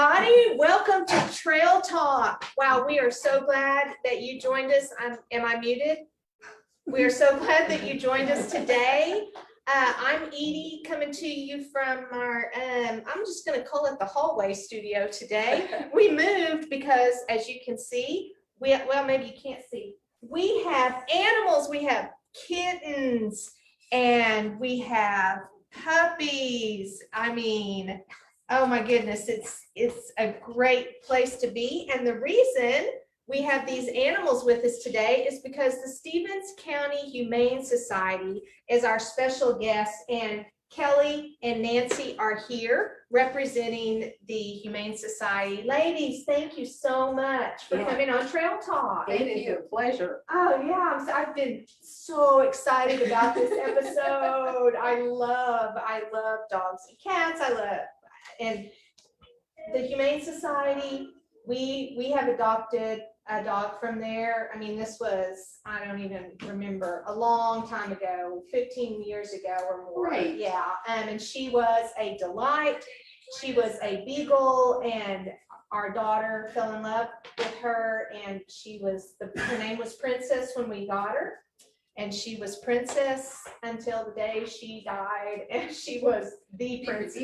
everybody. Welcome to Trail Talk. Wow, we are so glad that you joined us. Am I muted? We are so glad that you joined us today. I'm Edie, coming to you from our, I'm just going to call it the hallway studio today. We moved because, as you can see, well, maybe you can't see. We have animals. We have kittens and we have puppies. I mean, oh my goodness, it's a great place to be. And the reason we have these animals with us today is because the Stevens County Humane Society is our special guest, and Kelly and Nancy are here representing the Humane Society. Ladies, thank you so much for coming on Trail Talk. Thank you. Pleasure. Oh yeah, I've been so excited about this episode. I love dogs and cats. And the Humane Society, we have adopted a dog from there. I mean, this was, I don't even remember, a long time ago, 15 years ago or more. Right. Yeah, and she was a delight. She was a beagle, and our daughter fell in love with her, and her name was Princess when we got her. And she was Princess until the day she died, and she was the princess.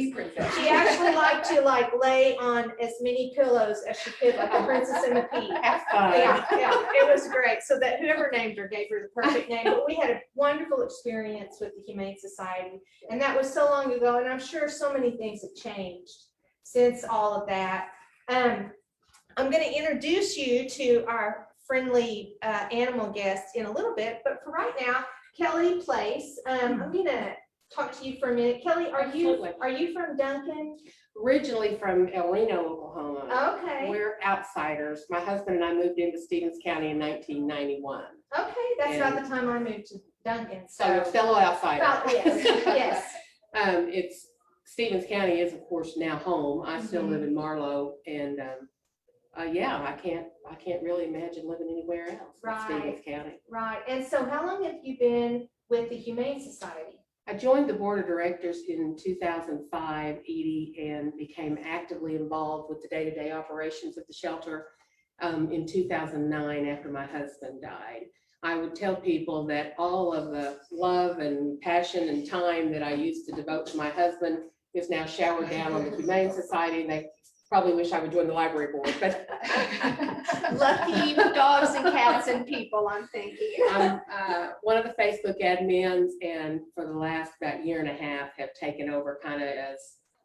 She actually liked to lay on as many pillows as she could, like a princess in the pea. Yeah, it was great. So that whoever named her gave her the perfect name. But we had a wonderful experience with the Humane Society, and that was so long ago. And I'm sure so many things have changed since all of that. I'm going to introduce you to our friendly animal guest in a little bit, but for right now, Kelly Place. I'm gonna talk to you for a minute. Kelly, are you from Duncan? Originally from El Reno, Oklahoma. Okay. We're outsiders. My husband and I moved into Stevens County in 1991. Okay, that's about the time I moved to Duncan. So fellow outsider. Yes. It's Stevens County is of course now home. I still live in Marlow, and yeah, I can't really imagine living anywhere else in Stevens County. Right. And so how long have you been with the Humane Society? I joined the board of directors in 2005, Edie, and became actively involved with the day-to-day operations of the shelter in 2009 after my husband died. I would tell people that all of the love and passion and time that I used to devote to my husband is now showered down on the Humane Society, and they probably wish I would join the library board, but lucky dogs and cats and people, I'm thinking. I'm one of the Facebook admins, and for the last about year and a half have taken over kind of as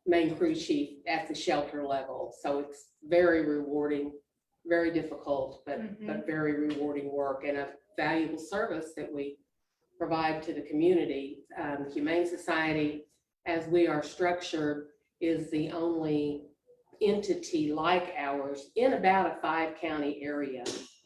main crew chief at the shelter level. So it's very rewarding, very difficult, but very rewarding work, and a valuable service that we provide to the community. The Humane Society, as we are structured, is the only entity like ours in about a 5-county area.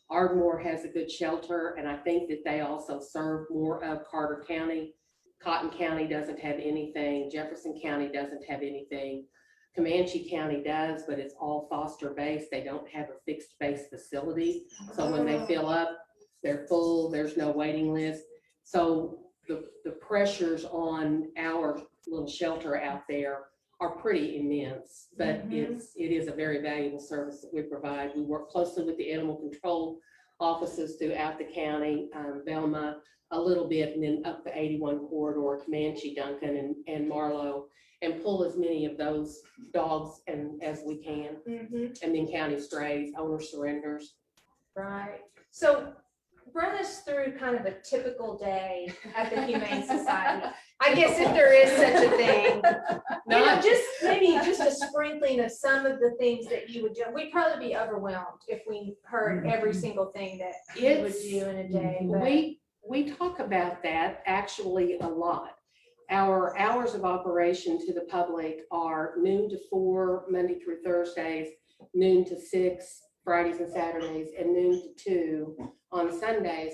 Ardmore has a good shelter, and I think that they also serve more of Carter County. Cotton County doesn't have anything. Jefferson County doesn't have anything. Comanche County does, but it's all foster based. They don't have a fixed base facility. So when they fill up, they're full. There's no waiting list. So the pressures on our little shelter out there are pretty immense, but it is a very valuable service that we provide. We work closely with the animal control offices throughout the county, Velma a little bit, and then up the 81 corridor, Comanche, Duncan, and Marlow, and pull as many of those dogs as we can. And then county strays, owner surrenders. Right. So run us through kind of a typical day at the Humane Society. I guess if there is such a thing, maybe just a sprinkling of some of the things that you would do. We'd probably be overwhelmed if we heard every single thing that you would do in a day. We talk about that actually a lot. Our hours of operation to the public are noon to 4 Monday through Thursdays, noon to 6 Fridays and Saturdays, and noon to 2 on Sundays.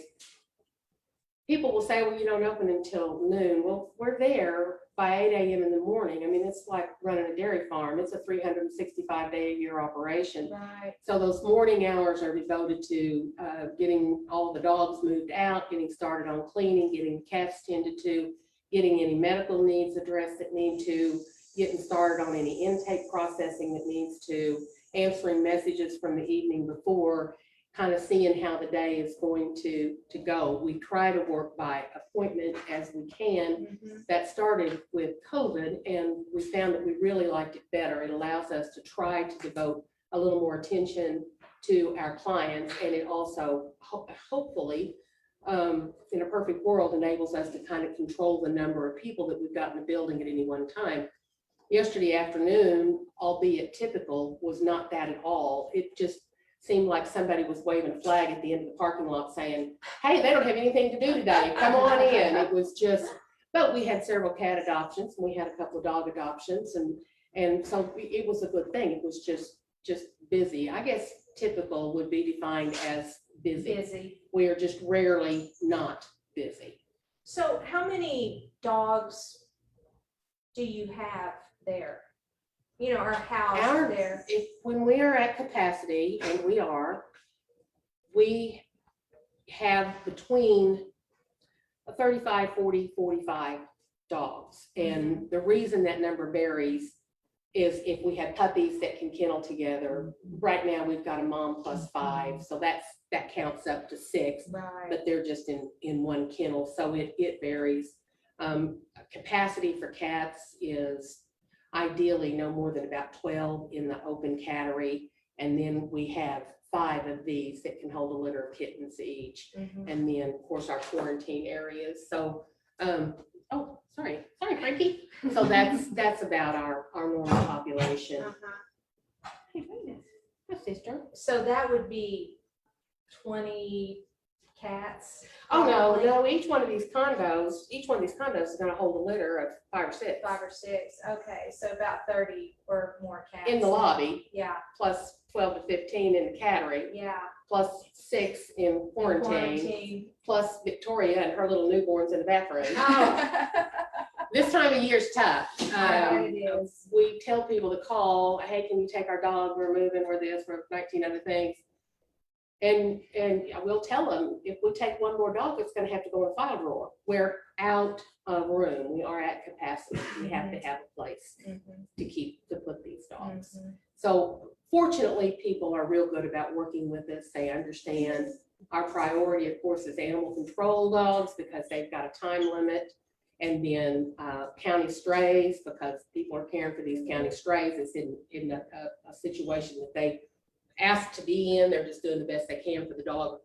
People will say, well, you don't open until noon. Well, we're there by 8 a.m. in the morning. I mean, it's like running a dairy farm. It's a 365-day-a-year operation. Right. So those morning hours are devoted to getting all the dogs moved out, getting started on cleaning, getting cats tended to, getting any medical needs addressed that need to, getting started on any intake processing that needs to, answering messages from the evening before, kind of seeing how the day is going to go. We try to work by appointment as we can. That started with COVID, and we found that we really liked it better. It allows us to try to devote a little more attention to our clients, and it also hopefully, in a perfect world, enables us to kind of control the number of people that we've got in the building at any one time. Yesterday afternoon, albeit typical, was not that at all. It just seemed like somebody was waving a flag at the end of the parking lot saying, hey, they don't have anything to do today, come on in. It was just, but we had several cat adoptions, and we had a couple of dog adoptions, and so it was a good thing. It was just busy. I guess typical would be defined as busy. We are just rarely not busy. So how many dogs do you have there? You know, are housed there? When we are at capacity, and we have between 35, 40, 45 dogs. And the reason that number varies is if we have puppies that can kennel together. Right now, we've got a mom plus 5, so that counts up to 6, Right. but they're just in one kennel, so it varies. Capacity for cats is ideally no more than about 12 in the open cattery, and then we have 5 of these that can hold a litter of kittens each, and then of course our quarantine areas. So oh, sorry Frankie. So that's about our normal population. Hey, Venus, my sister. So that would be 20 cats. Oh, probably. no, each one of these condos is gonna hold a litter of 5 or 6. 5 or 6. Okay, so about 30 or more cats In the lobby, Yeah, plus 12 to 15 in the cattery, yeah. plus 6 in quarantine, plus Victoria and her little newborns in the bathroom. Oh. This time of year is tough. I bet it is. We tell people to call, hey, can you take our dog? We're moving, we're this, we're 19 other things. And we'll tell them, if we take one more dog, it's gonna have to go in a file drawer. We're out of room. We are at capacity. We have to have a place to put these dogs. So fortunately, people are real good about working with us. They understand our priority, of course, is animal control dogs because they've got a time limit. And then county strays, because people are caring for these county strays. It's in a situation that they asked to be in. They're just doing the best they can for the dog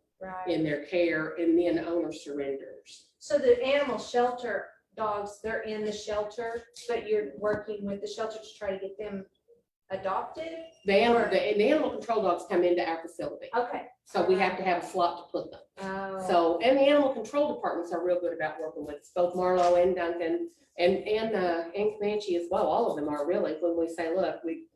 in their care, and then owner surrenders. So the animal shelter dogs, they're in the shelter, but you're working with the shelter to try to get them adopted? The animal control dogs come into our facility. Okay. So we have to have a slot to put them. Oh. So, and the animal control departments are real good about working with us, both Marlowe and Duncan and Comanche as well. All of them are really, when we say, look, we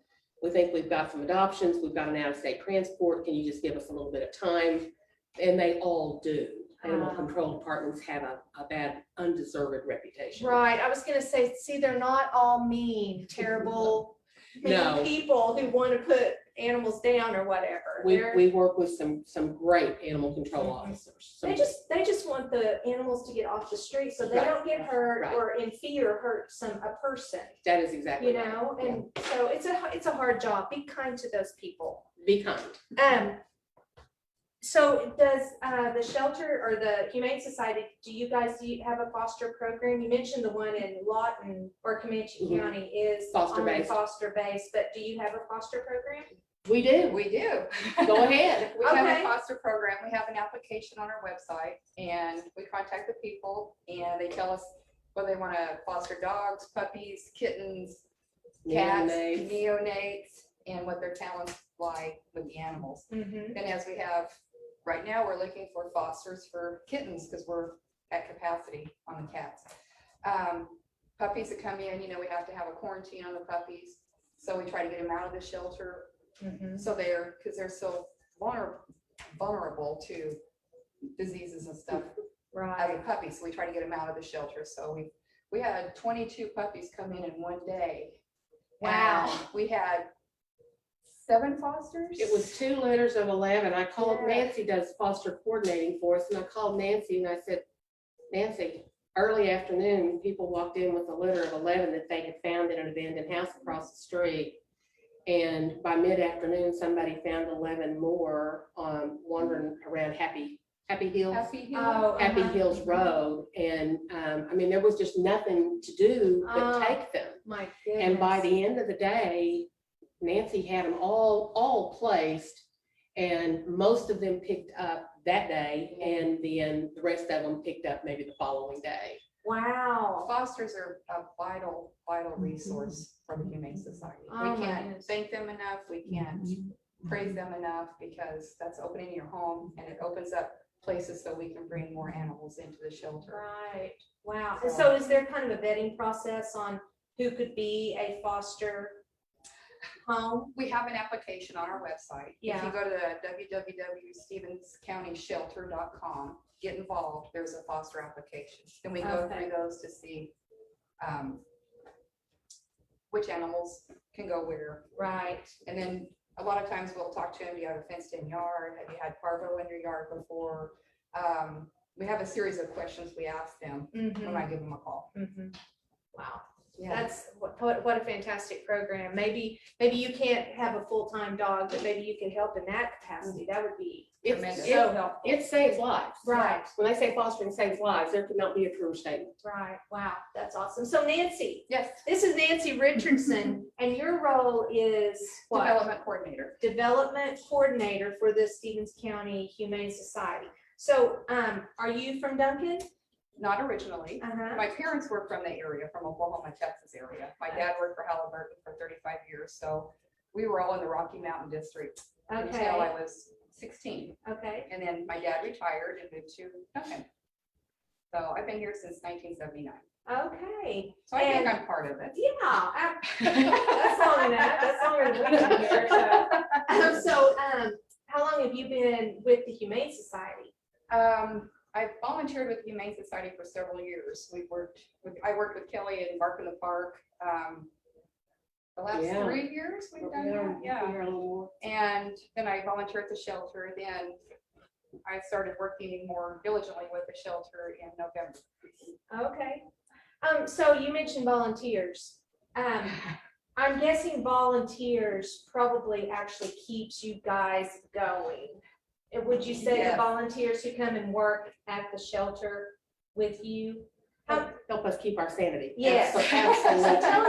think we've got some adoptions, we've got an out-of-state transport, can you just give us a little bit of time? And they all do. Animal control departments have a bad, undeserved reputation. Right. I was gonna say, see, they're not all mean, terrible No. people who want to put animals down or whatever. We work with some great animal control officers. They just want the animals to get off the street so they don't get hurt or in fear hurt a person. That is exactly You know, and so it's a hard job. Be kind to those people. Be kind. So does the shelter or the Humane Society, do you have a foster program? You mentioned the one in Lawton or Comanche County is foster based, but do you have a foster program? We do. We do. Go ahead. We have a foster program. We have an application on our website, and we contact the people, and they tell us whether they want to foster dogs, puppies, kittens, cats, neonates, and what their talents lie with the animals. And as we have right now, we're looking for fosters for kittens because we're at capacity on the cats. Puppies that come in, we have to have a quarantine on the puppies, so we try to get them out of the shelter. So because they're so vulnerable to diseases and stuff. As a puppy, so we try to get them out of the shelter. So we had 22 puppies come in one day. Wow. And we had 7 fosters. It was 2 litters of 11. I called Nancy, does foster coordinating for us, and I called Nancy and I said, Nancy, early afternoon, people walked in with a litter of 11 that they had found in an abandoned house across the street. And by mid-afternoon, somebody found 11 more wandering around Happy Hills. Happy Hills Road. And I mean, there was just nothing to do but take them. My goodness. And by the end of the day, Nancy had them all placed, and most of them picked up that day, and then the rest of them picked up maybe the following day. Wow. Fosters are a vital resource for the Humane Society. Oh, We my can't goodness. thank them enough. We can't praise them enough, because that's opening your home, and it opens up places so we can bring more animals into the shelter. Right. Wow. And so is there kind of a vetting process on who could be a foster home? We have an application on our website. If Yeah. you go to www.stevenscountyshelter.com, get involved, there's a foster application. Then we go Okay. through those to see which animals can go where. Right. And then a lot of times we'll talk to them, do you have a fenced in yard? Have you had parvo in your yard before? We have a series of questions we ask them when I give them a call. Wow. Yeah. That's what a fantastic program. Maybe you can't have a full-time dog, but maybe you could help in that capacity. That would be Tremendous. so helpful. It saves lives. Right. When they say fostering saves lives, there could not be a truer statement. Right. Wow. That's awesome. So Nancy, Yes, this is Nancy Richardson, and your role is what? development coordinator. Development coordinator for the Stevens County Humane Society. So, are you from Duncan? Not originally. Uh-huh. My parents were from the area, from Oklahoma, Texas area. My dad worked for Halliburton for 35 years, so we were all in the Rocky Mountain District until I Okay. was 16. Okay. And then my dad retired and moved to Duncan. So I've been here since 1979. Okay. So I think And- I'm part of it. Yeah. That's long enough. That's longer than we've been here. So, how long have you been with the Humane Society? I volunteered with the Humane Society for several years. I worked with Kelly and Bark in the Park. The last Yeah. 3 years we've done that, yeah. Here a little more. And then I volunteered at the shelter. Then I started working more diligently with the shelter in November. Okay. So you mentioned volunteers. I'm guessing volunteers probably actually keeps you guys going. And would you say the Yes. volunteers who come and work at the shelter with you? Help us keep our sanity. Yes. So Absolutely. tell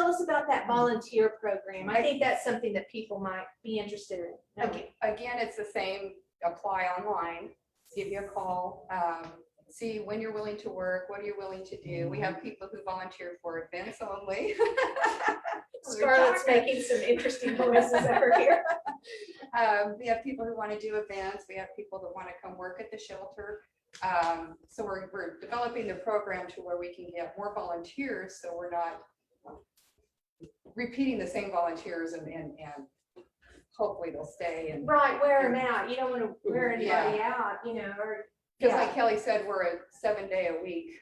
us about that volunteer program. I think that's something that people might be interested in knowing. Again, it's the same, apply online, give you a call, see when you're willing to work, what are you willing to do. We have people who volunteer for events only. Scarlett's making some interesting noises over here. We have people who want to do events. We have people that want to come work at the shelter. So we're developing the program to where we can get more volunteers, so we're not repeating the same volunteers and hopefully they'll stay. And Right, wear them out. You don't want to wear anybody out, or. because Yeah. like Kelly said, we're a 7-day-a-week,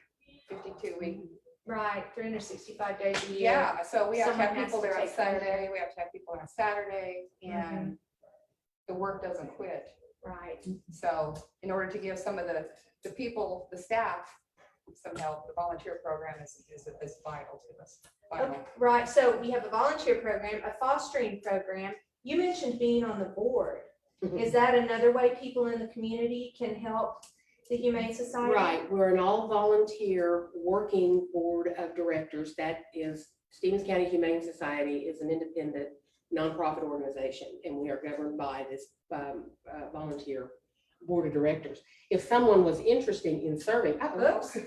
52-week. Right, 365 days a year. Yeah, so we have to Someone have has people to there on take care of Sunday, we have to have people on Saturday, and the work doesn't quit. Right. So in order to give some of the people, the staff, some help, the volunteer program is vital to us. Vital. Okay, right, so we have a volunteer program, a fostering program. You mentioned being on the board. Is that another way people in the community can help the Humane Society? Right, we're an all-volunteer working board of directors. That is, Stevens County Humane Society is an independent nonprofit organization, and we are governed by this volunteer board of directors. If someone was interested in serving, oops, if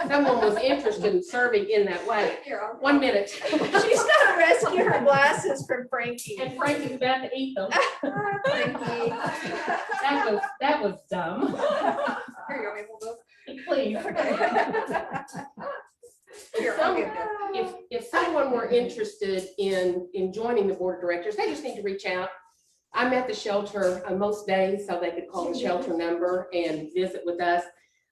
someone was interested in serving in that way, Here, I'll- 1 minute. She's gonna rescue her glasses from Frankie. And Frankie's about to eat them. Frankie. That was dumb. Here, you want me to hold those? Please. Here, I'll get this. If someone were interested in joining the board of directors, they just need to reach out. I'm at the shelter most days, so they could call the shelter number and visit with us.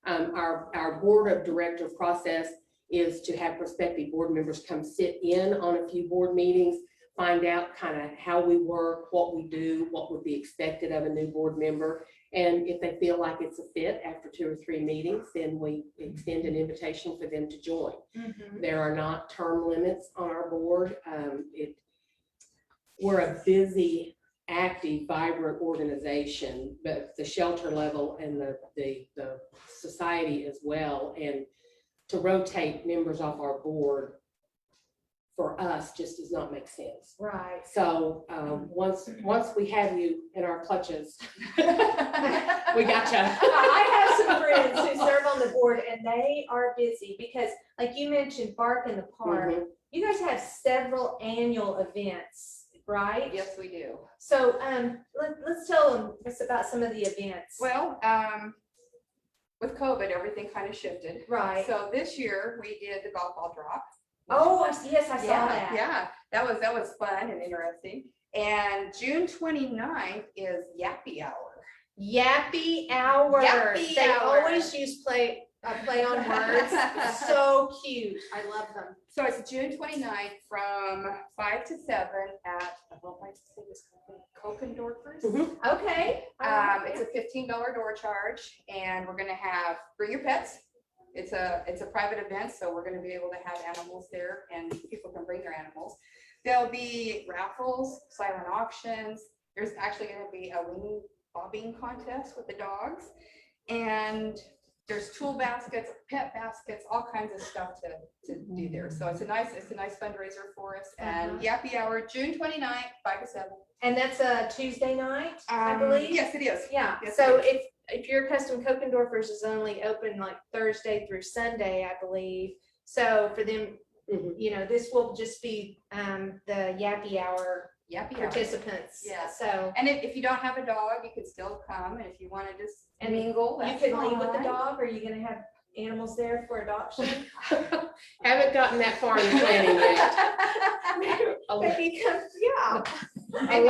Our board of director process is to have prospective board members come sit in on a few board meetings, find out kind of how we work, what we do, what would be expected of a new board member, And if they feel like it's a fit after 2 or 3 meetings, then we extend an invitation for them to join. Mhm. There are not term limits on our board. We're a busy, active, vibrant organization, but the shelter level and the society as well. And to rotate members off our board for us just does not make sense. Right. So once we have you in our clutches, we gotcha. I have some friends who serve on the board and they are busy because like you mentioned, Bark in the Park, Mhm. you guys have several annual events, right? Yes, we do. So let's tell them about some of the events. Well, with COVID, everything kind of shifted. Right. So this year we did the golf ball drop. Oh, yes, I saw Yeah, that. yeah, that was fun and interesting. And June 29th is Yappy Hour. Yappy Hour. Yappy They Hour. always use play on words. So cute. I love them. So it's June 29th from 5 to 7 at, I don't like to say this company, Kokendorfers. Mhm. Okay. It's a $15 door charge, and we're gonna have, bring your pets. It's a private event, so we're gonna be able to have animals there, and people can bring their animals. There'll be raffles, silent auctions. There's actually gonna be a wing bobbing contest with the dogs, and there's tool baskets, pet baskets, all kinds of stuff to do there. So it's a nice fundraiser for us. And Yappy Hour, June 29th, 5 to 7. And that's a Tuesday night, I believe. Yes, it is. Yeah, Yes, so it if your custom Kokendorfers is only open like Thursday through Sunday, I believe. So for them, Mhm. you know, this will just be the Yappy Hour Yappy Hour. participants. Yeah. So And if you don't have a dog, you can still come, and if you want to just And mingle, you that's can leave with the fine. dog, or are you gonna have animals there for adoption? Haven't gotten that far in planning yet. But because, yeah. A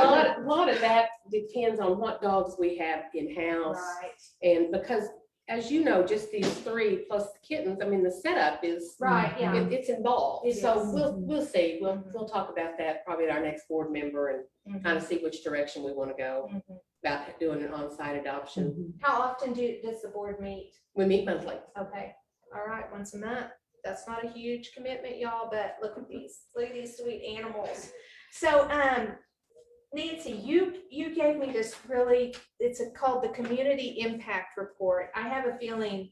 lot of that depends on what dogs we have in-house. Right, And because, as you know, just these 3 plus the kittens, I mean, the setup is, right, yeah. it's involved. It So is. we'll see. Mhm. We'll talk about that probably at our next board member and Mhm, kind of see which direction we want to go mhm. about doing an on-site adoption. How often does the board meet? We meet monthly. Okay, all right, once a month. That's not a huge commitment, y'all, but look at these sweet animals. So, Nancy, you gave me this really, it's called the Community Impact Report. I have a feeling,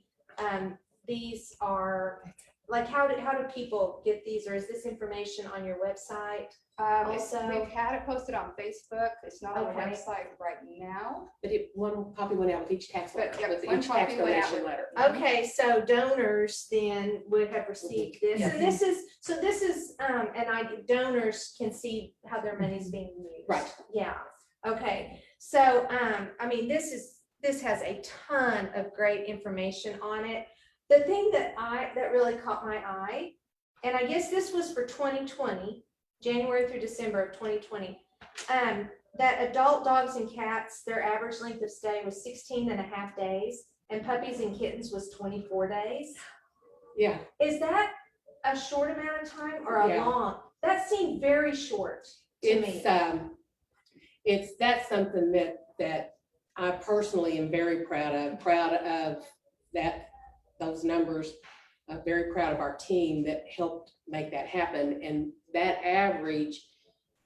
these are, like, how do people get these, or is this information on your website? Also- We've had it posted on Facebook. It's not on the Okay. website right now. But one copy went out with each tax letter, But, yeah, with one each tax copy went out donation with- letter. Okay, so donors then would have received this, Yeah. and this is, and donors can see how their money's being used. Right. Yeah, okay, so, I mean, this has a ton of great information on it. The thing that really caught my eye, and I guess this was for 2020, January through December of 2020, that adult dogs and cats, their average length of stay was 16 and a half days, and puppies and kittens was 24 days. Yeah. Is that a short amount of time or a Yeah. long? That seemed very short to me. That's something that I personally am very proud of that, those numbers. Very proud of our team that helped make that happen. And that average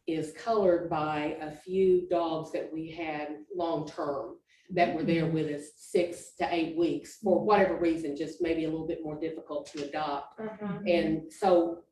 is colored by a few dogs that we had long-term that were there with us 6 to 8 weeks for whatever reason, just maybe a little bit more difficult to adopt. And so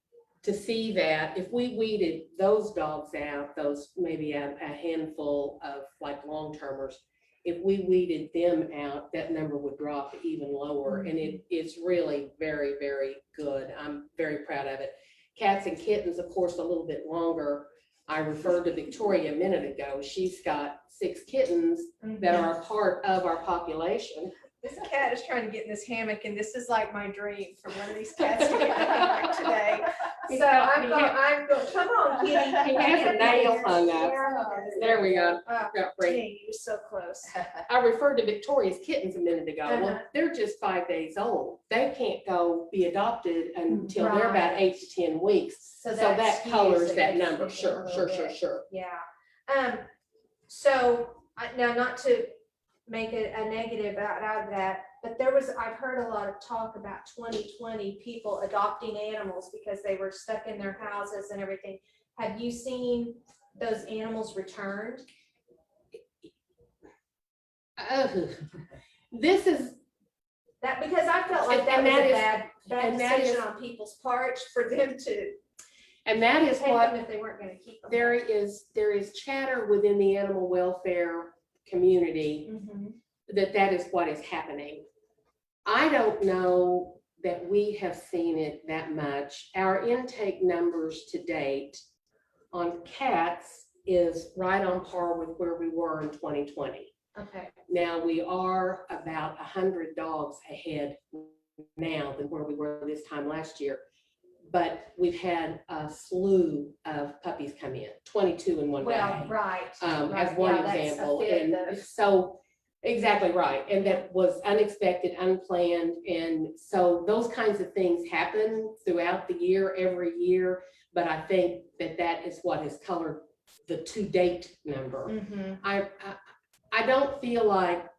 to see that if we weeded those dogs out, those maybe a handful of like long-termers, if we weeded them out, that number would drop even lower. And it's really very, very good. I'm very proud of it. Cats and kittens, of course, a little bit longer. I referred to Victoria a minute ago. She's got 6 kittens that are a part of our population. This cat is trying to get in this hammock, and this is like my dream for one of these cats to get in the hammock today. So I'm going, come on, kitty. He has a nail hung up. There we go. Oh, Got right. dang, you're so close. I referred to Victoria's kittens a minute ago. Well, Uh-huh. they're just 5 days old. They can't go be adopted until they're about Right. 8 to 10 weeks. So that skews colors it, that makes number. it a Sure. little bit. Sure. Yeah. So now not to make a negative out of that, but I've heard a lot of talk about 2020 people adopting animals because they were stuck in their houses and everything. Have you seen those animals returned? This is, That, because I felt like that And was that a is- bad and that decision is- on people's parts for them to and that is take what them if they weren't gonna keep them. there is chatter within the animal welfare community Mhm. that is what is happening. I don't know that we have seen it that much. Our intake numbers to date on cats is right on par with where we were in 2020. Okay, Now, we are about 100 dogs ahead now than where we were this time last year. But we've had a slew of puppies come in, 22 in one day. well, right. As right, one yeah, that's a example. fifth And of- so, exactly right. And that was unexpected, unplanned. And so those kinds of things happen throughout the year, every year. But I think that is what has colored the to-date number. Mhm. I don't feel like,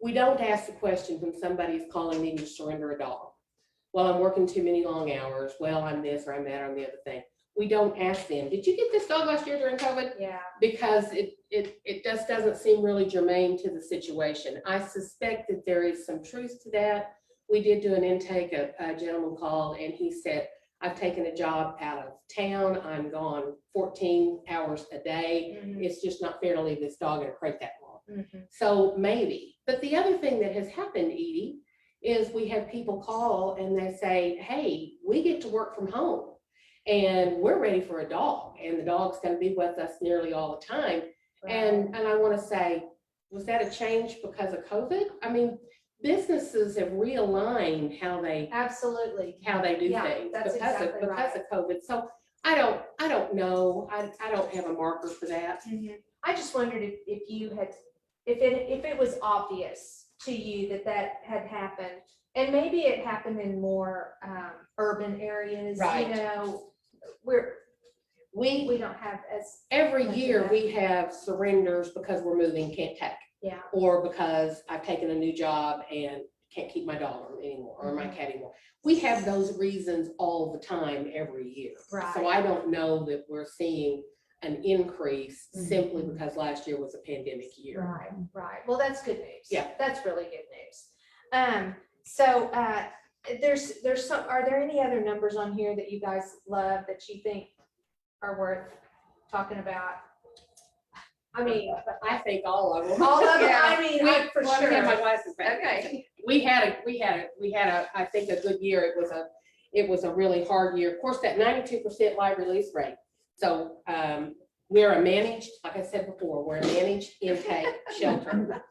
we don't ask the question when somebody's calling needing to surrender a dog. Well, I'm working too many long hours. Well, I'm this or I'm that or I'm the other thing. We don't ask them, did you get this dog last year during COVID? Yeah, Because it just doesn't seem really germane to the situation. I suspect that there is some truth to that. We did do an intake, a gentleman called and he said, I've taken a job out of town. I'm gone 14 hours a day. Mhm. It's just not fair to leave this dog in a crate that long. Mhm. So maybe, but the other thing that has happened, Edie, is we have people call and they say, hey, we get to work from home and we're ready for a dog and the dog's gonna be with us nearly all the time. And I wanna say, was that a change because of COVID? I mean, businesses have realigned how they Absolutely. do Yeah, things that's because exactly of COVID. So I don't know. I don't have a marker for that. Mhm. I just wondered if you had, if it was obvious to you that had happened, and maybe it happened in more urban areas, Right. you know, where We we don't have as, every Much of year that. we have surrenders because we're moving, can't take, yeah, or because I've taken a new job and can't keep my dog anymore or my Mhm. cat anymore. We have those reasons all the time, every year. So Right. I don't know that we're seeing an increase Mhm. simply because last year was a pandemic year. right. Well, that's good news. Yeah. That's really good news. So there's some, are there any other numbers on here that you guys love that you think are worth talking about? I mean, I think all of them. all of them, Yeah. I mean, for Let me have my sure. glasses back. Okay. We had I think a good year. It was a really hard year. Of course, that 92% live release rate. So we're a managed, like I said before, we're a managed intake shelter.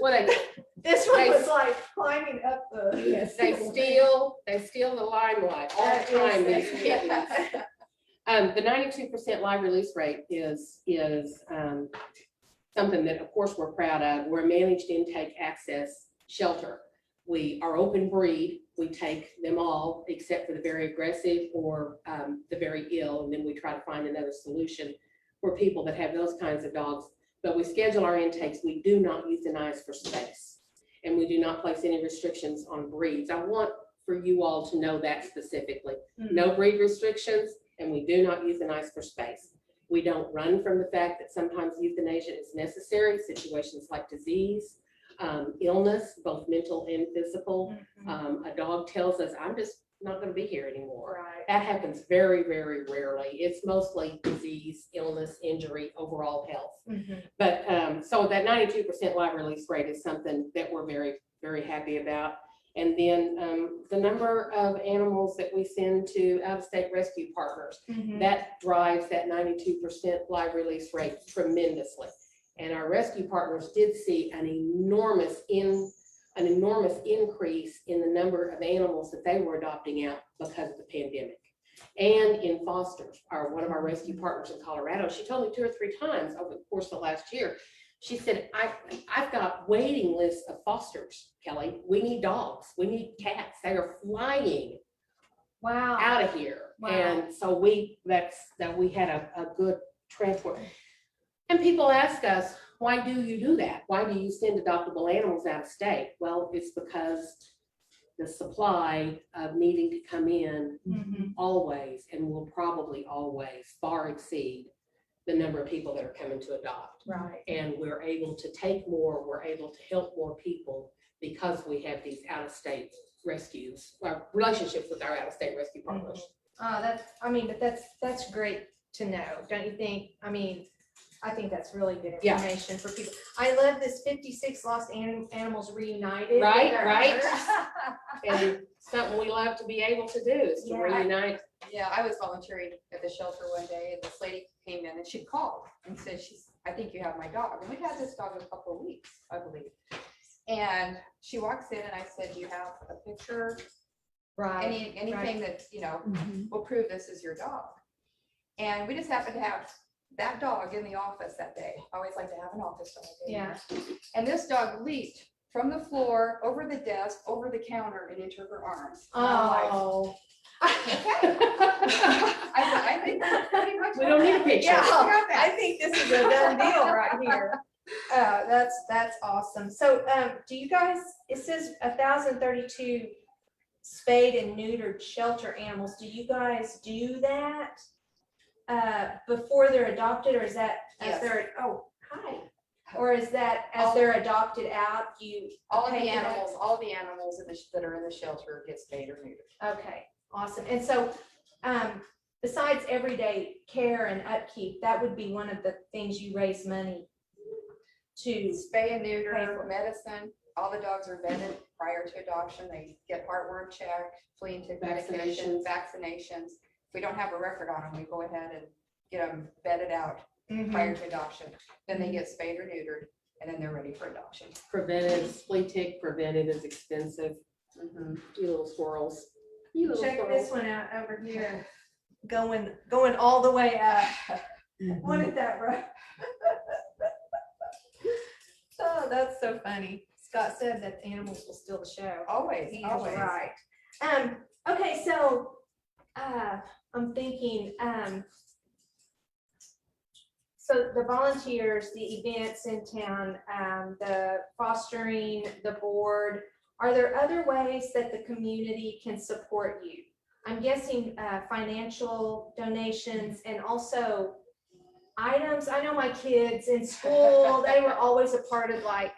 Well, This one They- was like climbing up the. they steal the limelight all the time, these kittens. The 92% live release rate is something that, of course, we're proud of. We're a managed intake access shelter. We are open breed. We take them all except for the very aggressive or the very ill, and then we try to find another solution for people that have those kinds of dogs. But we schedule our intakes. We do not euthanize for space, and we do not place any restrictions on breeds. I want for you all to know that specifically. No breed restrictions, and we do not euthanize for space. We don't run from the fact that sometimes euthanasia is necessary, situations like disease, illness, both mental and physical. A dog tells us, I'm just not gonna be here anymore. Right. That happens very, very rarely. It's mostly disease, illness, injury, overall health. Mhm. But, so that 92% live release rate is something that we're very, very happy about. And then the number of animals that we send to out-of-state rescue partners, Mhm. that drives that 92% live release rate tremendously. And our rescue partners did see an enormous increase in the number of animals that they were adopting out because of the pandemic. And in fosters, one of our rescue partners in Colorado, she told me 2 or 3 times over the course of the last year, she said, I've got waiting lists of fosters, Kelly. We need dogs. We need cats. They are flying Wow. out of here. Wow. And so we had a good transport. And people ask us, why do you do that? Why do you send adoptable animals out of state? Well, it's because the supply of needing to come in always and will probably always far exceed the number of people that are coming to adopt. Right. And we're able to take more, we're able to help more people because we have these out-of-state rescues, relationships with our out-of-state rescue partners. But that's great to know, don't you think? I mean, I think that's really good Yeah. information for people. I love this 56 lost animals reunited. Right, with their right. owners. And something we love to be able to do is to Yeah. reunite. Yeah, I was volunteering at the shelter one day and this lady came in and she called and said, I think you have my dog. And we had this dog a couple of weeks, I believe. And she walks in and I said, do you have a picture? Right. Anything that, will prove this is your dog. And we just happened to have that dog in the office that day. I always like to have an office dog. Yeah. And this dog leaped from the floor, over the desk, over the counter and into her arms. And I'm like, Oh. okay. I think that's pretty much. We don't need a picture. Yeah, Got that. I think this is a done deal right here. That's awesome. So, do you guys, it says 1,032 spayed and neutered shelter animals. Do you guys do that before they're adopted, or is that as Yes. they're, oh, hi. Or is that as they're adopted out, you? All of pay the for that? animals that are in the shelter get spayed or neutered. Okay, awesome. And so, besides everyday care and upkeep, that would be one of the things you raise money to. Spay and Pay neuter, for it. medicine, all the dogs are vetted prior to adoption. They get heartworm checked, flea and tick medications, vaccinations. If we don't have a record on them, we go ahead and get them vetted out prior to adoption. Then they get spayed or neutered, and then they're ready for adoption. Prevented, flea tick prevented is expensive. You little squirrels. You little Check squirrels. this one out over here, going all the way up. Look at that, bro. Oh, that's so funny. Scott said that animals will steal the show. Always, He's always. right. Okay, so, I'm thinking, so the volunteers, the events in town, the fostering, the board, are there other ways that the community can support you? I'm guessing, financial donations and also items. I know my kids in school, they were always a part of like,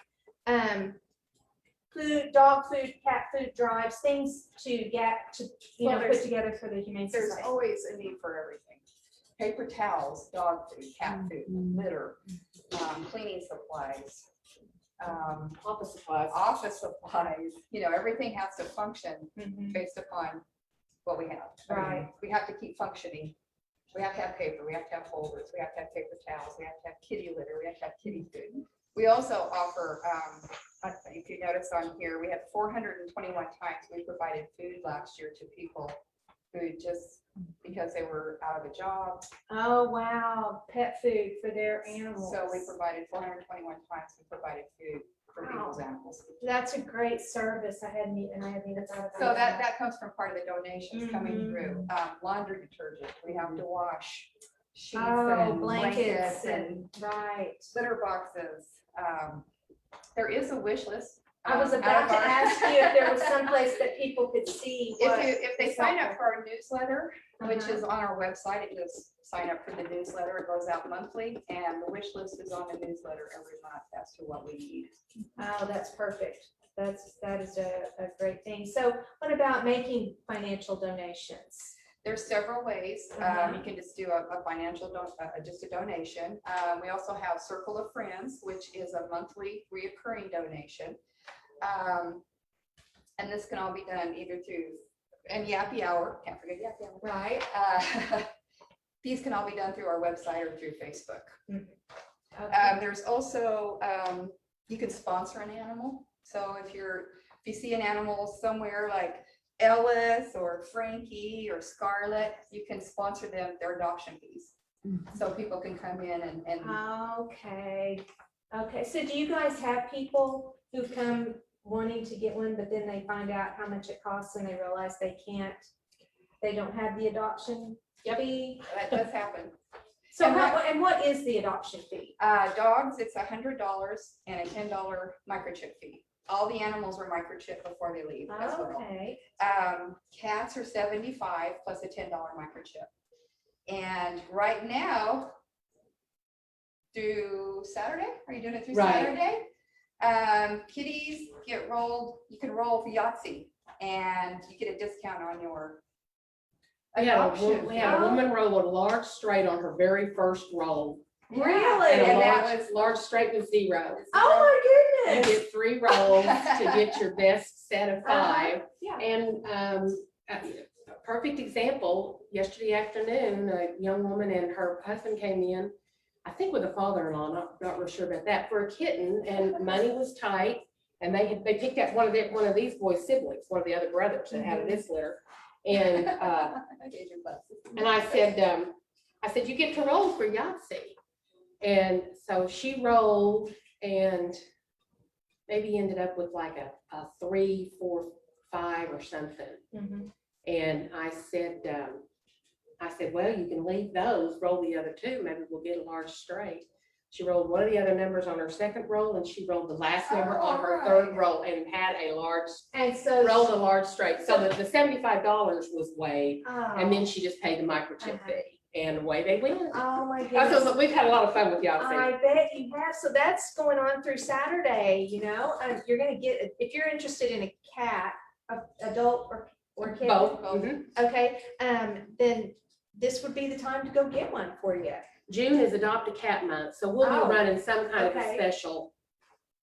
food, dog food, cat food drives, things to get to, Well, put together for the Humane There's Society. always a need for everything. Paper towels, dog food, cat food, litter, cleaning supplies, Office supplies. office supplies, everything has to function Mhm. based upon what we have. I mean, Right. We have to keep functioning. We have to have paper, we have to have folders, we have to have paper towels, we have to have kitty litter, we have to have kitty food. We also offer, if you notice on here, we had 421 times we provided food last year to people who just, because they were out of a job. Oh, wow, pet food for their animals. So we provided 421 times, we provided food for Wow. people's animals. That's a great service. I hadn't even thought about So that comes from part of the donations coming Mhm. through. Laundry detergent, we have to wash sheets Oh, and blankets blankets and right. litter boxes. There is a wish list. I was out about of to our- ask you if there was someplace that people could see what. If they is sign up helpful. for our newsletter, which Uh-huh. is on our website, it just sign up for the newsletter. It goes out monthly, and the wish list is on the newsletter every month as to what we need. Oh, that's perfect. That is a great thing. So what about making financial donations? There's several ways. Uh-huh. You can just do a financial, just a donation. We also have Circle of Friends, which is a monthly reoccurring donation. And this can all be done either through, and Yappy Hour, can't forget Yappy Hour. Right. These can all be done through our website or through Facebook. Okay. There's also, you can sponsor an animal. So if you see an animal somewhere like Ellis or Frankie or Scarlett, you can sponsor them their adoption fees. So people can come in and Okay. Okay. So do you guys have people who come wanting to get one, but then they find out how much it costs and they realize they don't have the adoption fee? that does happen. So And and what is the adoption fee? Dogs, it's $100 and a $10 microchip fee. All the animals are microchipped before they leave as well. Okay. Cats are 75 plus a $10 microchip. And right now, through Saturday, are you doing it through Right. Saturday? Kitties get rolled, you can roll for Yahtzee and you get a discount on your We had adoption. we had a woman roll a large straight on her very first roll. Really? And a And that large, was, large straight with zero. Oh my You goodness. get 3 rolls to get your best set of 5. Yeah. And a perfect example, yesterday afternoon, a young woman and her husband came in, I think with a father-in-law, not real sure about that, for a kitten, and money was tight. And they picked up one of these boys' siblings, one of the other brothers that had this litter. And I said, you get to roll for Yahtzee. And so she rolled and maybe ended up with like a 3, 4, 5 or something. Mhm. And I said, well, you can leave those, roll the other 2, maybe we'll get a large straight. She rolled one of the other numbers on her second roll, and she rolled the last number on her third roll and had a large, And so. rolled a large straight. So the $75 was waived, and then Oh, she just paid the microchip Uh-huh. fee, and away they went. oh my So goodness. we've had a lot of fun with Yahtzee. I bet you have. So that's going on through Saturday, you know? You're gonna get, if you're interested in a cat, adult or kid. Both. Both. Mhm. Okay, then this would be the time to go get one for you. June is Adopt a Cat Month, so we'll Oh, be running some kind of a okay. special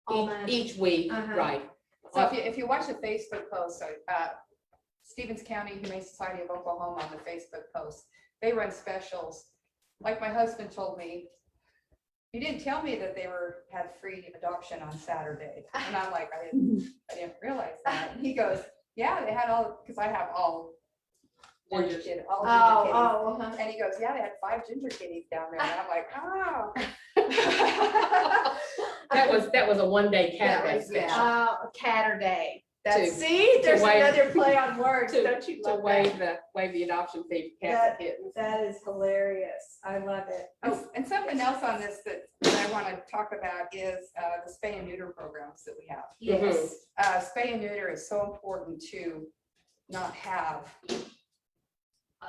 All month. each week, Uh-huh. right? So if you watch the Facebook post, Stevens County Humane Society of Oklahoma on the Facebook post, they run specials. Like my husband told me, you didn't tell me that they had free adoption on Saturday. And I'm like, I didn't realize that. And he goes, yeah, they had all, because I have all ginger Gingers. kitties, all ginger kitties. Oh, uh-huh. And he goes, yeah, they had 5 ginger kitties down there. And I'm like, oh. That was a one-day cat That day was- yeah. special. Catterday. To- That's, see, there's waive- another play on words, To don't you? to love waive that? the adoption fee for cats and kittens. That is hilarious. I love it. Oh, And something else on this that I want to talk about is the spay and neuter programs that we have. yes. Spay and neuter is so important to not have.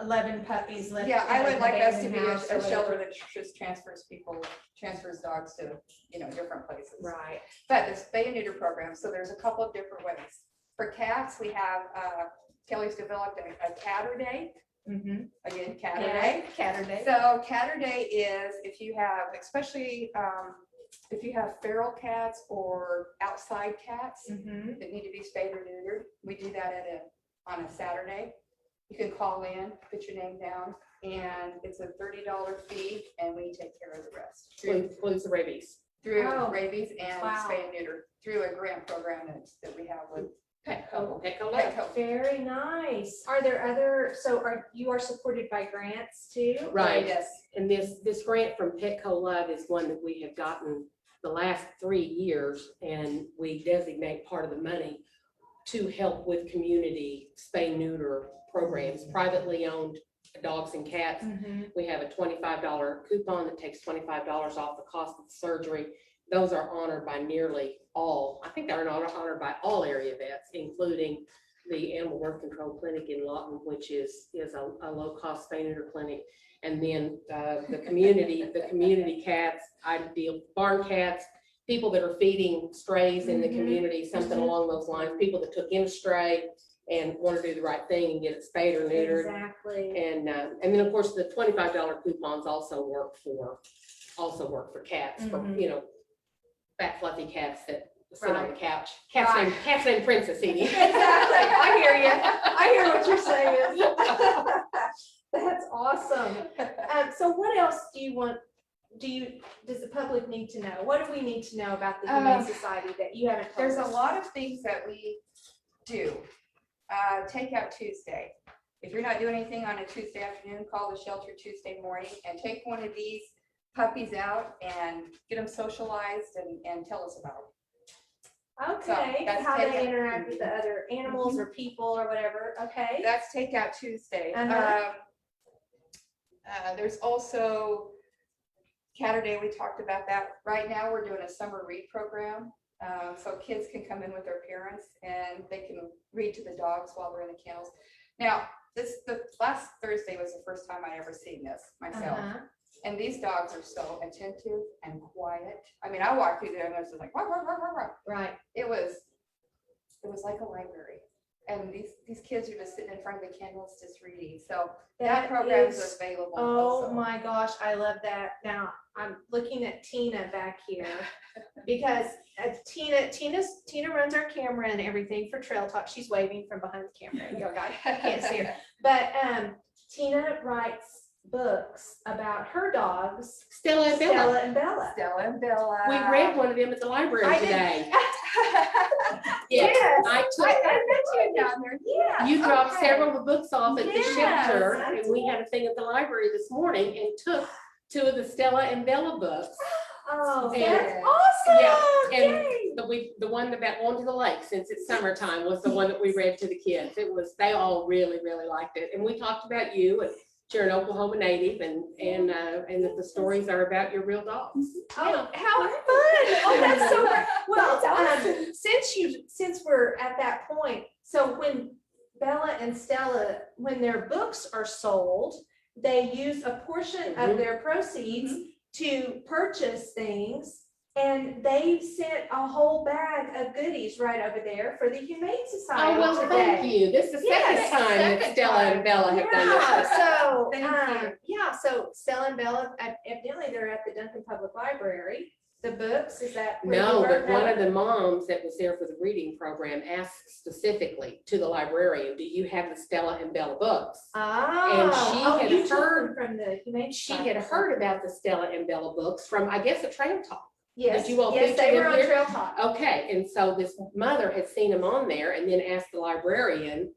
11 puppies left. Yeah, I in would an like us to be abandoned house or a shelter whatever. that just transfers dogs to, different places. Right. But the spay and neuter program, so there's a couple of different ways. For cats, we have, Kelly's developed a Catter Day, Mm-hmm. again, Catter Day. Catterday. So Catter Day is if you have, especially if you have feral cats or outside cats Mm-hmm. that need to be spayed or neutered, we do that on a Saturday. You can call in, put your name down, and it's a $30 fee, and we take care of the rest Includes the rabies. through Oh, rabies and wow. spay and neuter through a grant program that we have with Petco. Petco. Very nice. Are there other, you are supported by grants too? Right. Yes. And this grant from Petco Love is one that we have gotten the last 3 years, and we designate part of the money to help with community spay neuter programs, privately owned dogs and cats. Mm-hmm. We have a $25 coupon that takes $25 off the cost of the surgery. Those are honored by nearly all, I think they're honored by all area vets, including the Animal Birth Control Clinic in Lawton, which is a low-cost spay neuter clinic. And then the community cats, I deal with barn cats, people that are feeding strays in the Mhm. community, something Mhm. along those lines, people that took in a stray and want to do the right thing and get it spayed or neutered. Exactly. And then, of course, the $25 coupons also work for cats, for, Mhm. fat fluffy cats that sit on the Right. couch. Right. Cats named Princess Edie. Exactly. I hear you. I hear what you're saying. That's awesome. So what else do you want, does the public need to know? What do we need to know about the Humane Society that you haven't told There's a us? lot of things that we do. Takeout Tuesday. If you're not doing anything on a Tuesday afternoon, call the shelter Tuesday morning and take one of these puppies out and get them socialized and tell us about them. Okay, that's how they takeout. interact with the other animals or people or whatever, okay? That's Takeout Tuesday. Uh-huh. There's also Saturday, we talked about that. Right now, we're doing a summer read program. So kids can come in with their parents and they can read to the dogs while they're in the kennels. Now, the last Thursday was the first time I ever seen this myself. Uh-huh. And these dogs are so attentive and quiet. I mean, I walked through there and I was just like, "Wah, wah, wah, wah, wah." Right. It was like a library. And these kids are just sitting in front of the kennels just reading. So that program is available. Oh also. my gosh, I love that. Now, I'm looking at Tina back here because Tina runs our camera and everything for Trail Talk. She's waving from behind the camera. You guys can't see her. But Tina writes books about her dogs, Stella and Bella. Stella and Bella. Stella and Bella. We read one of them at the library I did. today. Yes. I took, I met you down there. Yeah. you dropped okay. several of the books off at the Yes, shelter, I and we had a thing at the library this morning and took 2 of the Stella and Bella books. Oh, And- that's awesome. Yeah, and Yay. the one about going to the lake, since it's summertime, was the one that we read to the kids. They all really, really liked it. And we talked about you, and you're an Oklahoma native, and that the stories are about your real dogs. Oh, how fun. Oh, that's so great. Well, since we're at that point, so when Bella and Stella, when their books are sold, they use a portion of their proceeds to purchase things. And they sent a whole bag of goodies right over there for the Humane Society Oh, well, today. thank you. This is the second Yes, time that second Stella and time. Bella have done Yeah, this. so, Thank you. Stella and Bella, evidently they're at the Duncan Public Library. The books, is that? where No, you but heard one that? of the moms that was there for the reading program asked specifically to the librarian, do you have the Stella and Bella books? Oh, had you took them heard- from the Humane She Society. had heard about the Stella and Bella books from, I guess, a Trail Talk. Yes, Did you all yes, feature they them were on here? Trail Talk. Okay, and so this mother had seen them on there and then asked the librarian,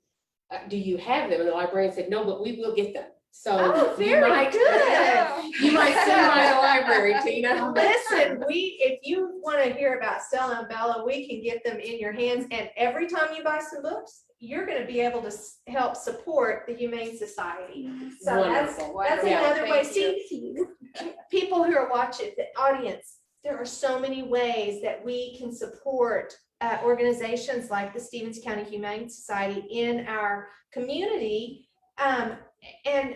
do you have them? And the librarian said, no, but we will get them. So Oh, you very might, good. you might see them in the library, Tina. Listen, if you want to hear about Stella and Bella, we can get them in your hands. And every time you buy some books, you're going to be able to help support the Humane Society. So that's Wonderful. Yeah, another way. thank you. See, people who are watching, the audience, there are so many ways that we can support organizations like the Stevens County Humane Society in our community. And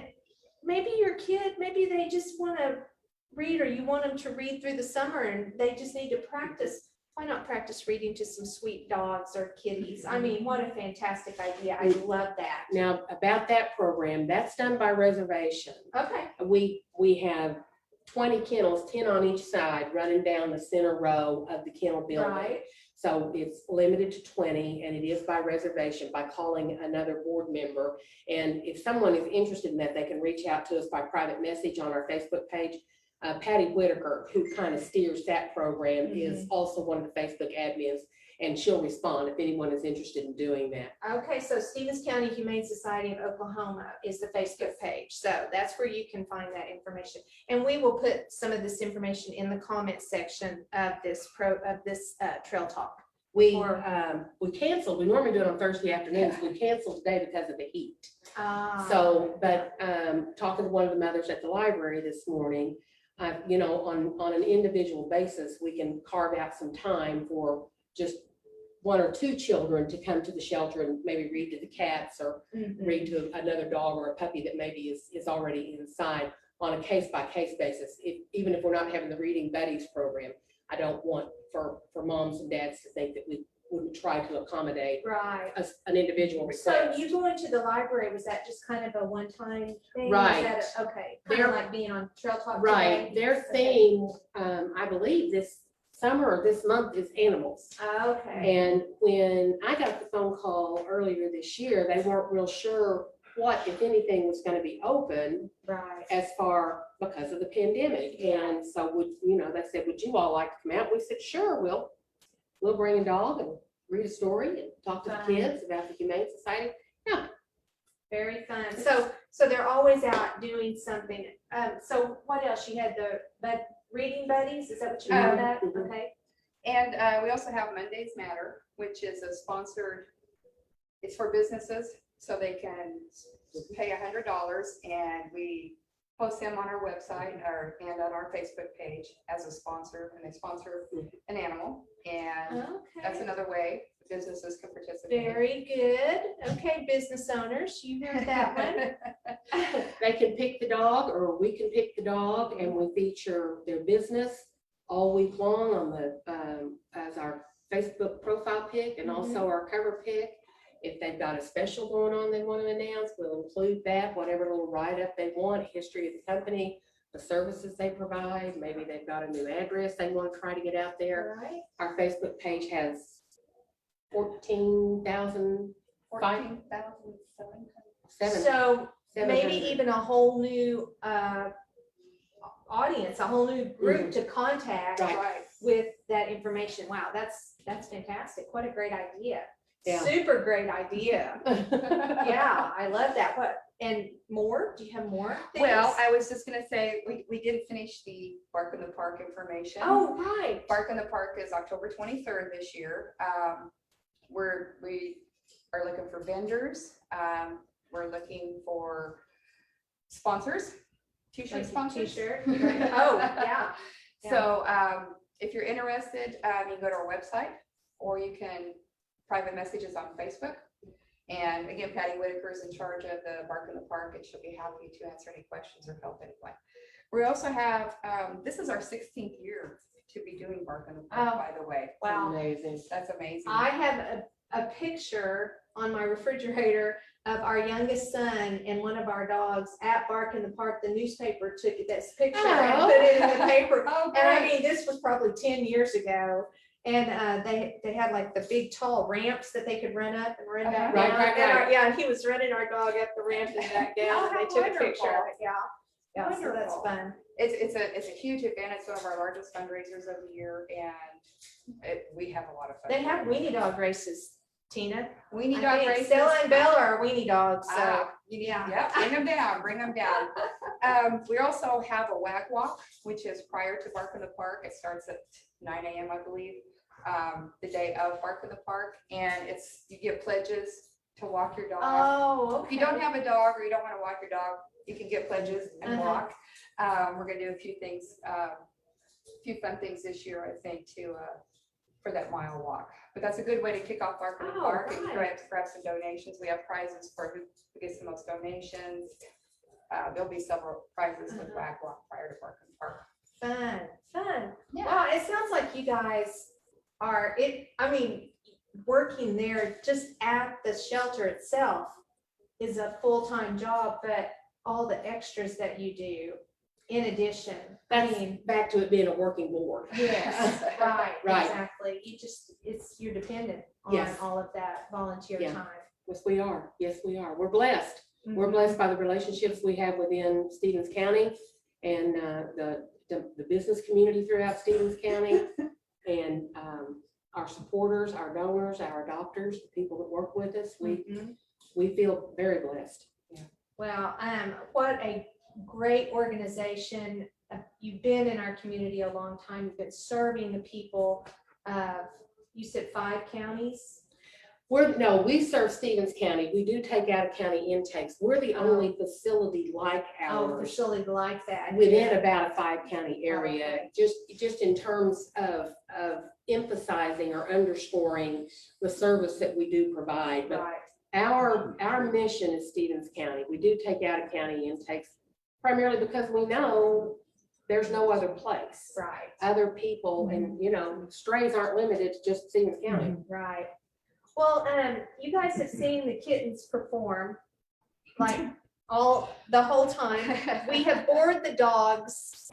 maybe your kid, maybe they just want to read, or you want them to read through the summer and they just need to practice. Why not practice reading to some sweet dogs or kitties? I mean, what a fantastic idea. I love that. Now, about that program, that's done by reservation. Okay. We have 20 kennels, 10 on each side, running down the center row of the kennel building. Right. So it's limited to 20, and it is by reservation, by calling another board member. And if someone is interested in that, they can reach out to us by private message on our Facebook page. Patty Whitaker, who kind of steers that program, is also one of the Facebook admins, and she'll respond if anyone is interested in doing that. Okay, so Stevens County Humane Society of Oklahoma is the Facebook page. So that's where you can find that information. And we will put some of this information in the comments section of this Trail Talk. We canceled, we normally do it on Thursday afternoons. We canceled today because of the heat. So, but talking to one of the mothers at the library this morning, on an individual basis, we can carve out some time for just 1 or 2 children to come to the shelter and maybe read to the cats or read to another dog or a puppy that maybe is already inside on a case-by-case basis. Even if we're not having the Reading Buddies program, I don't want for moms and dads to think that we wouldn't try to accommodate Right. an individual So request. you going to the library, was that just kind of a one-time thing? Was Right. that okay, kind of like being on Trail Talk Right, today? their theme, I believe this summer or this month, is animals. Okay. And when I got the phone call earlier this year, they weren't real sure what, if anything, was going to be open Right. because of the pandemic. And so they said, would you all like to come out? We said, sure, we'll bring a dog and read a story and talk to the Fun. kids about the Humane Society. Yeah. Very fun. So they're always out doing something. So what else? You had the Reading Buddies? Is that what you call that? Mhm. Okay. And we also have Mondays Matter, which is a sponsored, it's for businesses, so they can pay $100 and we post them on our website and on our Facebook page as a sponsor, and they sponsor an animal. And that's Okay, another way businesses can participate. very good. Okay, business owners, you heard that one. They can pick the dog, or we can pick the dog, and we feature their business all week long on the, as our Facebook profile pic and also our cover pic. If they've got a special going on they want to announce, we'll include that, whatever little write-up they want, history of the company, the services they provide. Maybe they've got a new address they want to try to get out there. Right. Our Facebook page has 14,000. 14,700. So maybe 700. even a whole new audience, a whole new group to contact Right. with that information. Wow, that's fantastic. What a great idea. Yeah. Super great idea. Yeah, I love that. What, and more? Do you have more things? Well, I was just gonna say, we didn't finish the Bark in the Park information. Oh, right. Bark in the Park is October 23rd this year. We are looking for vendors. We're looking for sponsors, t-shirt Like a sponsors. T-shirt. Right. Oh, yeah. So if you're interested, you can go to our website, or you can private messages on Facebook. And again, Patty Whitaker is in charge of the Bark in the Park, and she'll be happy to answer any questions or help anyone. We also have, this is our 16th year to be doing Bark in the Park, Oh, by the way. Wow. Amazing. That's amazing. I have a picture on my refrigerator of our youngest son and one of our dogs at Bark in the Park. The newspaper took this picture and Oh. put it in the paper. Oh, And I great. mean, this was probably 10 years ago. And they had like the big tall ramps that they could run up and run back Right, down. right, And right. yeah, and he was running our dog up the ramp and back down. Oh, And they how took a picture of wonderful. it. Yeah. Yeah, so that's Wonderful. fun. It's a huge event. It's one of our largest fundraisers of the year, and we have a lot of fun. They have weenie dog races, Tina. Weenie I dog think races. Stella and Bella are weenie dogs, so. Ah, Yeah. Yep, bring them down, bring them down. We also have a wag walk, which is prior to Bark in the Park. It starts at 9 a.m., I believe, the day of Bark in the Park. And you get pledges to walk your dog. Oh, okay. If you don't have a dog or you don't want to walk your dog, you can get pledges and Uh-huh. walk. We're gonna do a few things, a few fun things this year, I think, for that mile walk. But that's a good way to kick off Bark in the Oh, Park and right. grab some donations. We have prizes for who gets the most donations. There'll be several prizes with wag walk prior to Bark in the Park. Fun. Yeah. Wow, it sounds like you guys are, working there just at the shelter itself is a full-time job, but all the extras that you do in addition. I That's mean, back to it being a working board. yes, right, Right. exactly. You're dependent on Yes. all of that volunteer Yeah. time. Yes, we are. Yes, we are. We're blessed. We're Mhm. blessed by the relationships we have within Stevens County and the business community throughout Stevens County. And our supporters, our donors, our adopters, the people that work with us, Mhm. we feel very blessed. Well, what a great organization. You've been in our community a long time. You've been serving the people of, you said 5 counties? We serve Stevens County. We do take out of county intakes. We're the only facility like Oh, ours facility like that. within yeah. about a 5-county area, just in terms of emphasizing or underscoring the service that we do provide. But Right. our mission is Stevens County. We do take out of county intakes primarily because we know there's no other place. Right. Other people and, strays aren't limited to just Stevens County. Right. Well, you guys have seen the kittens perform like the whole time. We have bored the dogs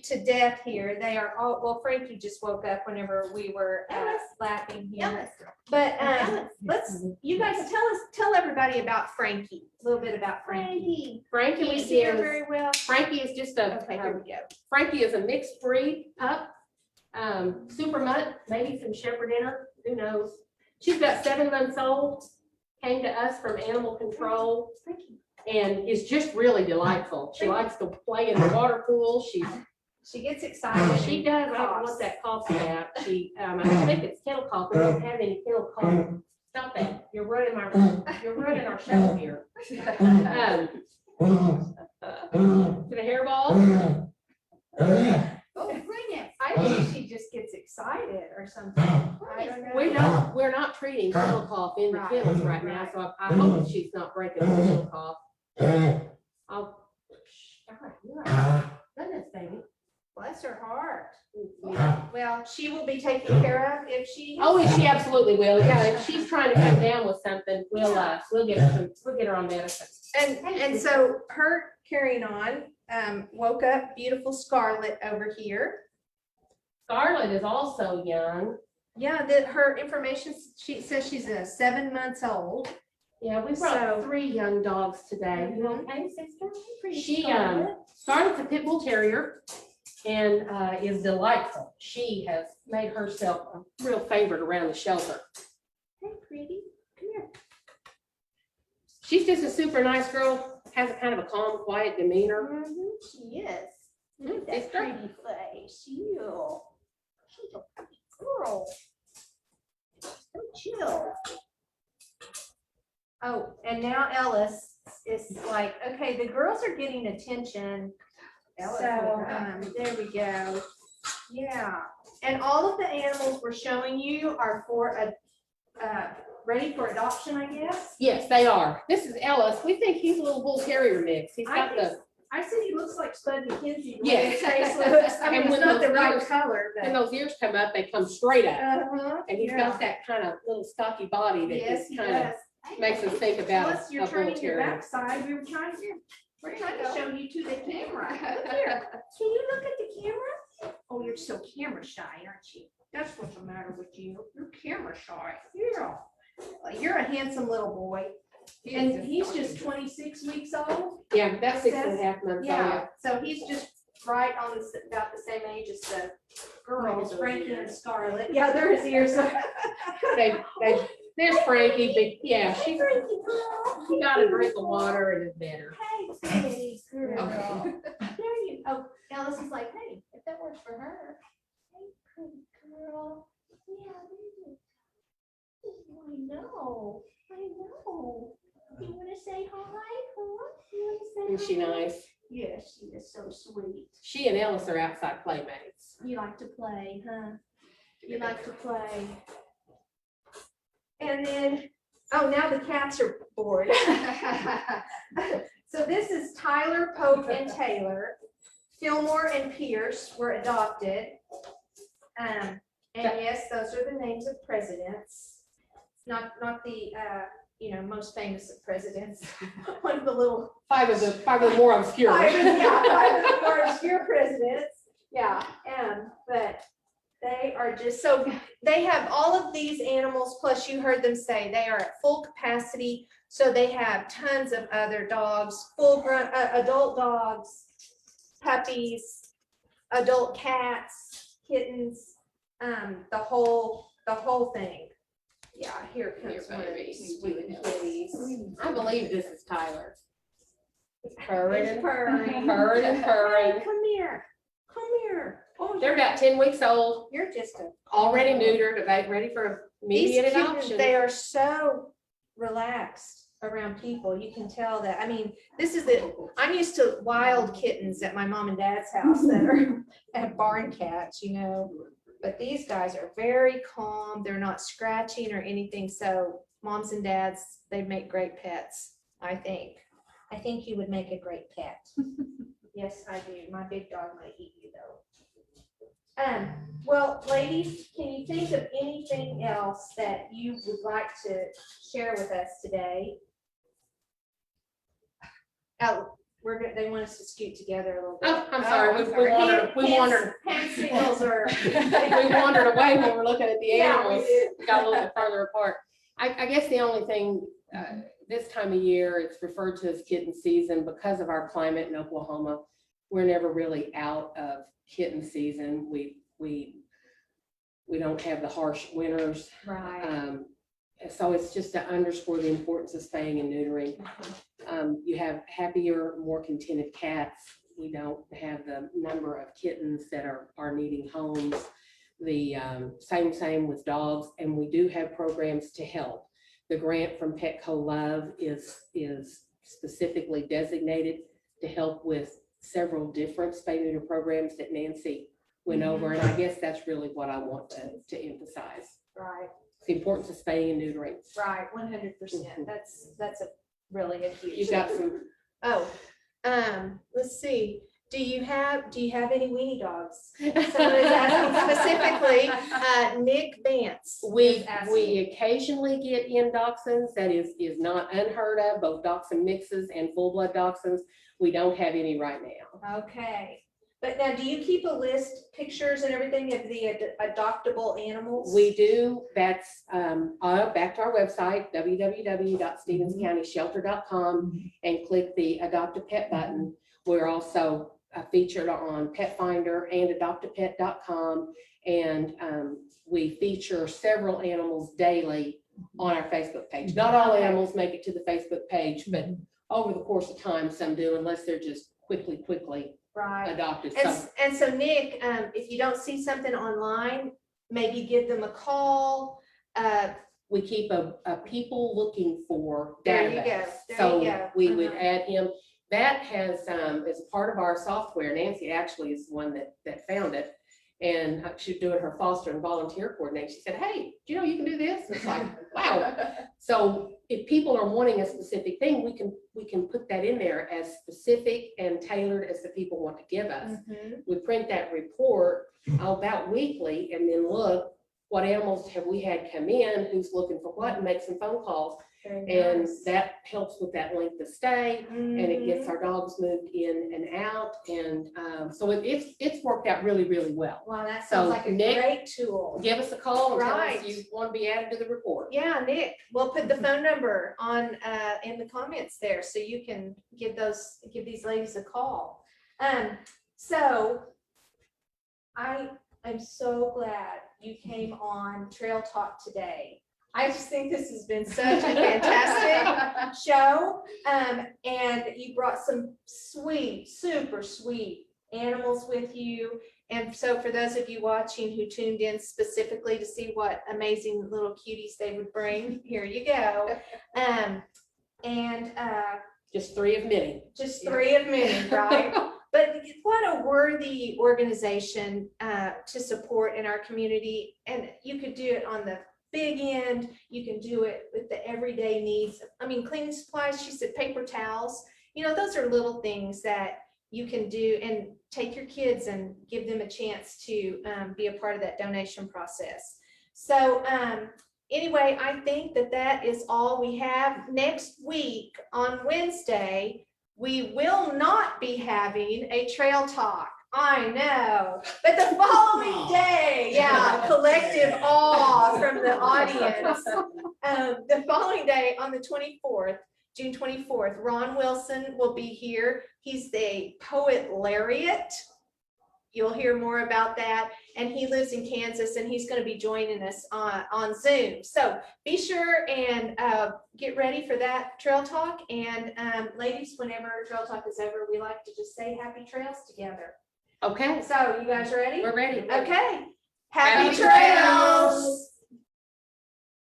to death here. They are all, well, Frankie just woke up whenever we were laughing here. But you guys tell everybody about Frankie, a little bit about Frankie. Can we see her very well? Frankie is just Okay, here we go. Frankie is a mixed breed pup. Super mutt, maybe some shepherd in her, who knows? She's about 7 months old, came to us from animal control and is just really delightful. She likes to play in the water pool. She gets excited. She does, I don't know what that cough's about. I think it's kennel cough. We don't have any kennel cough Stop that. You're ruining our show here. For the hairball, Oh, bring it. I think she just gets excited or something. I don't know. we're not treating kennel cough in the Right, kennels right now, so I hope that she's not breaking the kennel cough. All right, you're all right. Goodness, baby. Bless her heart. Well, she will be taken care of if she. Oh, and she absolutely will. Yeah, if she's trying to come down with something, we'll get her on medicine. And so her carrying on, woke up beautiful Scarlet over here. Scarlett is also young. Yeah, her information sheet says she's 7 months old. Yeah, we So- brought 3 young dogs today. You Mhm. okay, sister? Pretty She, Scarlet. Scarlett's a pit bull terrier and is delightful. She has made herself a real favorite around the shelter. Hey, pretty, come here. She's just a super nice girl, has a kind of a calm, quiet demeanor. She is. Mm, Look at that sister. pretty face. You. She's a pretty girl. So chill. Oh, and now Ellis is like, okay, the girls are getting attention. Ellis So, woke up. there we go. Yeah, and all of the animals we're showing you are ready for adoption, I guess. Yes, they are. This is Ellis. We think he's a little bull terrier mix. He's I got think the, I said he looks like Spud McKenzie. the way Yes. his face looks. I mean, And it's when not the those right ears- color, when but. those ears come up, they come straight up. And he's Yeah. got that kind of little stocky body that Yes, just he kind of does. makes us think about Ellis, a you're bull turning your terrier. backside. We're trying to go. show you to the camera. Look here. Can you look at the camera? Oh, you're so camera shy, aren't you? That's what's the matter with you. You're camera shy. Yeah. Well, you're a handsome little boy. And he's just 26 weeks old. Yeah, that's 6.5 months Yeah, old. so he's just right on about the same age as the girls, those Frankie and ears. Scarlett. Yeah, they're his ears. There's Frankie, but yeah, Hey, she Frankie girl. got a drink of water and is better. Hey, pretty girl. Okay. There you, oh, Alice is like, hey, if that works for her. Hey, pretty girl. Yeah, there you go. I know. You wanna say hi? Huh? You wanna Isn't say she hi? nice? Yes, she is so sweet. She and Ellis are outside playmates. You like to play, huh? You like to play. And then, oh, now the cats are bored. So this is Tyler, Pope, and Taylor. Fillmore and Pierce were adopted. And yes, those are the names of presidents. Not the, most famous of presidents. One of the little. Five of the more obscure. Five of the more obscure presidents. Yeah, but they are just, so they have all of these animals, plus you heard them say they are at full capacity. So they have tons of other dogs, full grown, adult dogs, puppies, adult cats, kittens, the whole thing. Yeah, here comes one of these sweet kitties. I believe this is Tyler. It's Purring, purring. purring and purring. Hey, come here. Oh, They're about 10 weeks old, you're just a. already neutered, about ready for These immediate kittens, adoption. they are so relaxed around people. You can tell that. I mean, I'm used to wild kittens at my mom and dad's house that have barn cats, but these guys are very calm. They're not scratching or anything. So moms and dads, they make great pets, I think. I think you would make a great pet. Yes, I do. My big dog might eat you though. Well, ladies, can you think of anything else that you would like to share with us today? Oh, they want us to scoot together a little bit. Oh, I'm sorry, we wandered Hand signals are. we wandered away when we're looking at the Yeah, we animals, did. got a little bit further apart. I guess the only thing, this time of year, it's referred to as kitten season because of our climate in Oklahoma. We're never really out of kitten season. We don't have the harsh winters. Right. So it's just to underscore the importance of spaying and neutering. You have happier, more contented cats. We don't have the number of kittens that are needing homes. The same with dogs, and we do have programs to help. The grant from Petco Love is specifically designated to help with several different spay neuter programs that Nancy went over. And I guess that's really what I want to emphasize. Right, The importance of spaying and neutering. right, 100%. That's a really a huge. You got some, Oh, let's see. Do you have any weenie dogs? Someone is asking specifically, Nick Vance. we asking. occasionally get in dachshunds. That is not unheard of, both dachshund mixes and full blood dachshunds. We don't have any right now. Okay, but now do you keep a list, pictures and everything of the adoptable animals? We do. That's back to our website, www.stevenscountyshelter.com, and click the Adopt a Pet button. We're also featured on Pet Finder and adoptapet.com, and we feature several animals daily on our Facebook page. Not all animals make it to the Facebook page, but over the course of time, some do, unless they're just quickly Right. adopted. And so Nick, if you don't see something online, maybe give them a call. We keep a people looking for There you database. go. There So you go. we would add him. That has, as part of our software, Nancy actually is the one that found it. And she's doing her foster and volunteer coordination. She said, hey, do you know you can do this? It's like, wow. So if people are wanting a specific thing, we can put that in there as specific and tailored as the people want to give us. We print that report about weekly and then look what animals have we had come in, who's looking for what, and make some phone calls. And that helps with that length of stay, and it gets our dogs moved in and out. And so it's worked out really, really well. Wow, that So, sounds like a Nick, great tool. Give us a call and tell Right. us you want to be added to the report. Yeah, Nick, we'll put the phone number on in the comments there so you can give these ladies a call. So I am so glad you came on Trail Talk today. I just think this has been such a fantastic show. And you brought some sweet, super sweet animals with you. And so for those of you watching who tuned in specifically to see what amazing little cuties they would bring, here you go. Just three of many. Just three of many, right? But what a worthy organization to support in our community. And you could do it on the big end. You can do it with the everyday needs. I mean, cleaning supplies, she said paper towels. You know, those are little things that you can do and take your kids and give them a chance to be a part of that donation process. So anyway, I think that is all we have. Next week on Wednesday, we will not be having a trail talk. I know, but the following day, yeah, collective awe from the audience. The following day on the 24th, June 24th, Ron Wilson will be here. He's the poet laureate. You'll hear more about that. And he lives in Kansas, and he's going to be joining us on Zoom. So be sure and get ready for that trail talk. And ladies, whenever trail talk is over, we like to just say happy trails together. Okay. So you guys ready? We're ready. Okay. Happy Happy trails.